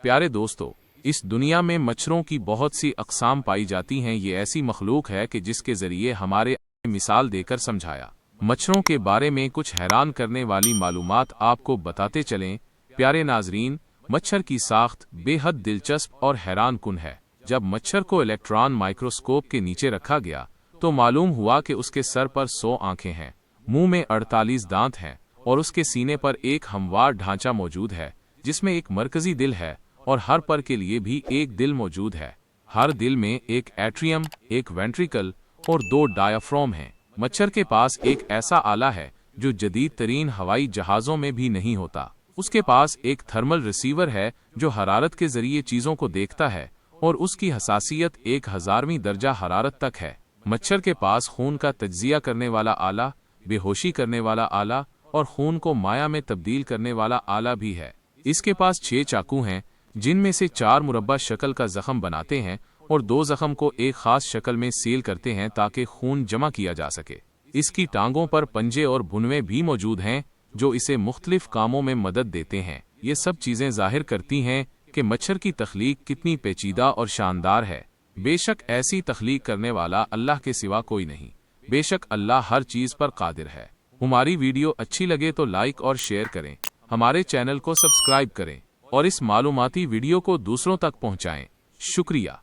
प्यारे दोस्तों, इस दुनिया में मच्छरों की बहुत सी अक़साम पाई जाती हैं। ये ऐसी मखलूक है कि जिसके ज़रिए हमारे मिसाल देकर समझाया। मच्छरों के बारे में कुछ हैरान करने वाली मालूमात आपको बताते चलें। प्यारे नाजरीन, मच्छर की साख्त बेहद दिलचस्प और हैरान कुन है। जब मच्छर को इलेक्ट्रॉन माइक्रोस्कोप के नीचे रखा गया तो मालूम हुआ कि उसके सर पर 100 आंखें हैं, मुंह में 48 दांत हैं और उसके सीने पर एक हमवार ढांचा मौजूद है जिसमें एक मरकजी दिल है और हर पर के लिए भी एक दिल मौजूद है। हर दिल में एक एट्रियम, एक वेंट्रिकल और 2 डायाफ्राम हैं। मच्छर के पास एक ऐसा आला है जो जदीद तरीन हवाई जहाज़ों में भी नहीं होता। उसके पास एक थर्मल रिसीवर है जो हरारत के जरिए चीज़ों को देखता है और उसकी हसासियत 1000वीं दर्जा हरारत तक है। मच्छर के पास खून का तज्जिया करने वाला आला, बेहोशी करने वाला आला और खून को माया में तब्दील करने वाला आला भी है। इसके पास 6 चाकू हैं जिनमें से 4 मुरब्बा शक्ल का जख्म बनाते हैं और 2 जख्म को एक खास शक्ल में सील करते हैं ताकि खून जमा किया जा सके। इसकी टांगों पर पंजे और भुनवे भी मौजूद हैं जो इसे मुख्तलिफ कामों में मदद देते हैं। ये सब चीज़ें जाहिर करती हैं कि मच्छर की तख्लीक कितनी पेचीदा और शानदार है। बेशक ऐसी तख्लीक करने वाला अल्लाह के सिवा कोई नहीं। बेशक अल्लाह हर चीज़ पर कादिर है। हमारी वीडियो अच्छी लगे तो लाइक और शेयर करें, हमारे चैनल को सब्सक्राइब करें और इस मालूमाती वीडियो को दूसरों तक पहुंचाएं। शुक्रिया।